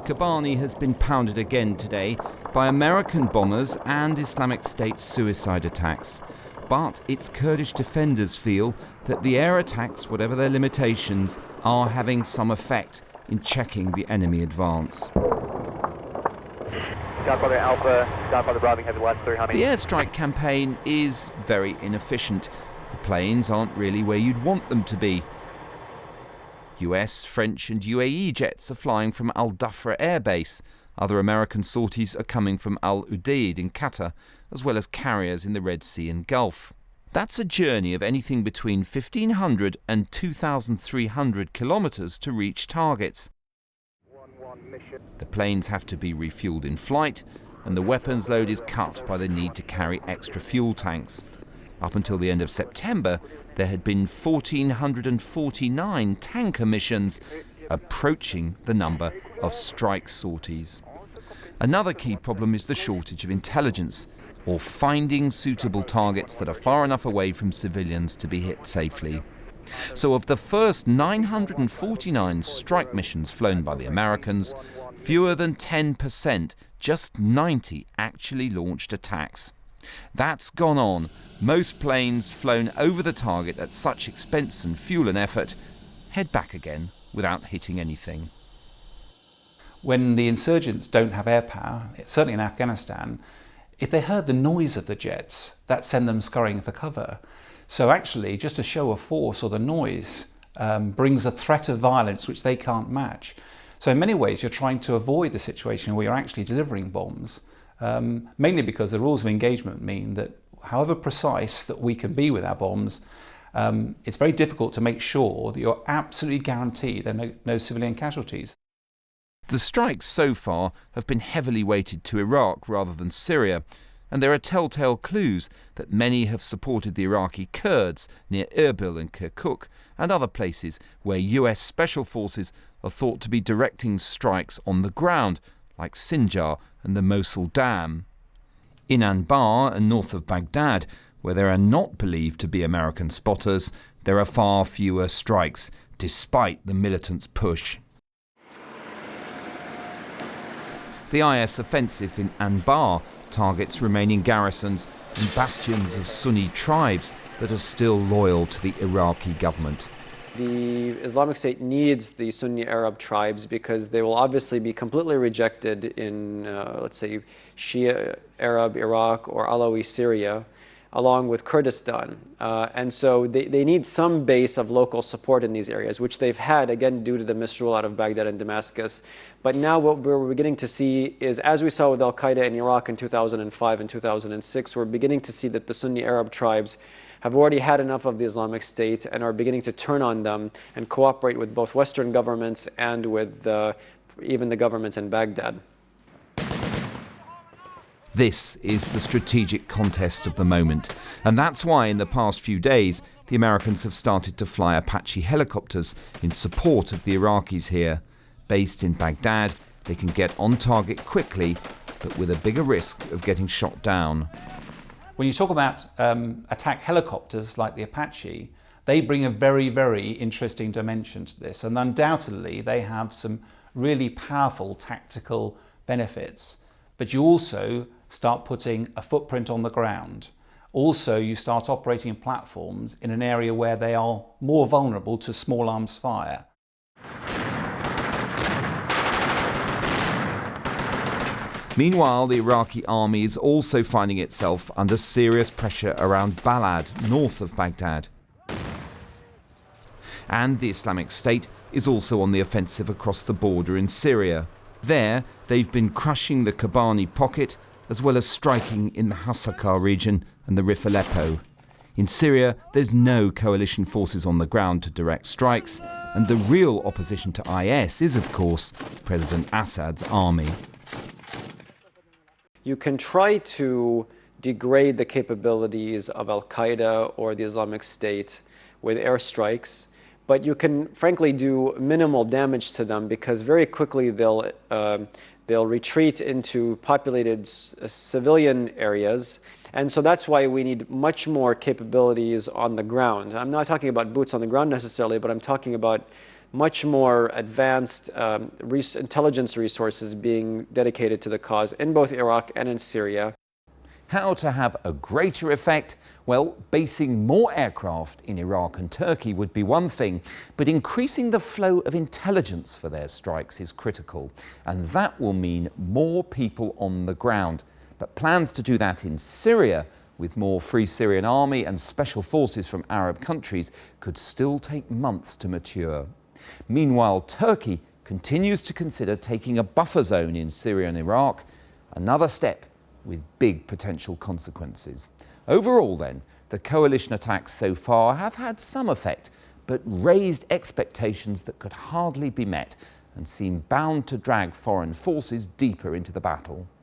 Kobane has been pounded again today by American bombers and Islamic State suicide attacks. But its Kurdish defenders feel that the air attacks, whatever their limitations, are having some effect in checking the enemy advance. Alpha, Bravo, heavy west, 3 Honey. The airstrike campaign is very inefficient. The planes aren't really where you'd want them to be. US, French and UAE jets are flying from Al Dhafra Air Base. Other American sorties are coming from Al Udeid in Qatar, as well as carriers in the Red Sea and Gulf. That's a journey of anything between 1,500 and 2,300 kilometres to reach targets. The planes have to be refueled in flight, and the weapons load is cut by the need to carry extra fuel tanks. Up until the end of September, there had been 1,449 tanker missions, approaching the number of strike sorties. Another key problem is the shortage of intelligence, or finding suitable targets that are far enough away from civilians to be hit safely. So of the first 949 strike missions flown by the Americans, fewer than 10%, just 90, actually launched attacks. That's gone on. Most planes flown over the target at such expense and fuel and effort head back again without hitting anything. When the insurgents don't have air power, certainly in Afghanistan, if they heard the noise of the jets, that sent them scurrying for cover. So actually, just a show of force or the noise brings a threat of violence which they can't match. So in many ways, you're trying to avoid the situation where you're actually delivering bombs, mainly because the rules of engagement mean that however precise that we can be with our bombs, it's very difficult to make sure that you're absolutely guaranteed there are no civilian casualties. The strikes so far have been heavily weighted to Iraq rather than Syria, and there are telltale clues that many have supported the Iraqi Kurds near Erbil and Kirkuk and other places where US special forces are thought to be directing strikes on the ground, like Sinjar and the Mosul Dam. In Anbar and north of Baghdad, where there are not believed to be American spotters, there are far fewer strikes, despite the militants' push. The IS offensive in Anbar targets remaining garrisons and bastions of Sunni tribes that are still loyal to the Iraqi government. The Islamic State needs the Sunni Arab tribes because they will obviously be completely rejected in, let's say, Shia Arab Iraq or Alawi Syria, along with Kurdistan. And so they need some base of local support in these areas, which they've had, again, due to the misrule out of Baghdad and Damascus. But now what we're beginning to see is, as we saw with Al-Qaeda in Iraq in 2005 and 2006, we're beginning to see that the Sunni Arab tribes have already had enough of the Islamic State and are beginning to turn on them and cooperate with both Western governments and with even the government in Baghdad. This is the strategic contest of the moment, and that's why in the past few days the Americans have started to fly Apache helicopters in support of the Iraqis here. Based in Baghdad, they can get on target quickly, but with a bigger risk of getting shot down. When you talk about attack helicopters like the Apache, they bring a very, very interesting dimension to this, and undoubtedly they have some really powerful tactical benefits. But you also start putting a footprint on the ground. Also, you start operating platforms in an area where they are more vulnerable to small arms fire. Meanwhile, the Iraqi army is also finding itself under serious pressure around Balad, north of Baghdad. And the Islamic State is also on the offensive across the border in Syria. There, they've been crushing the Kobane pocket, as well as striking in the Hasakah region and the Rif Aleppo. In Syria, there's no coalition forces on the ground to direct strikes, and the real opposition to IS is, of course, President Assad's army. You can try to degrade the capabilities of Al-Qaeda or the Islamic State with airstrikes, but you can frankly do minimal damage to them because very quickly they'll retreat into populated civilian areas. And so that's why we need much more capabilities on the ground. I'm not talking about boots on the ground necessarily, but I'm talking about much more advanced intelligence resources being dedicated to the cause in both Iraq and in Syria. How to have a greater effect? Well, basing more aircraft in Iraq and Turkey would be one thing, but increasing the flow of intelligence for their strikes is critical, and that will mean more people on the ground. But plans to do that in Syria, with more Free Syrian Army and special forces from Arab countries, could still take months to mature. Meanwhile, Turkey continues to consider taking a buffer zone in Syria and Iraq, another step with big potential consequences. Overall then, the coalition attacks so far have had some effect, but raised expectations that could hardly be met and seem bound to drag foreign forces deeper into the battle.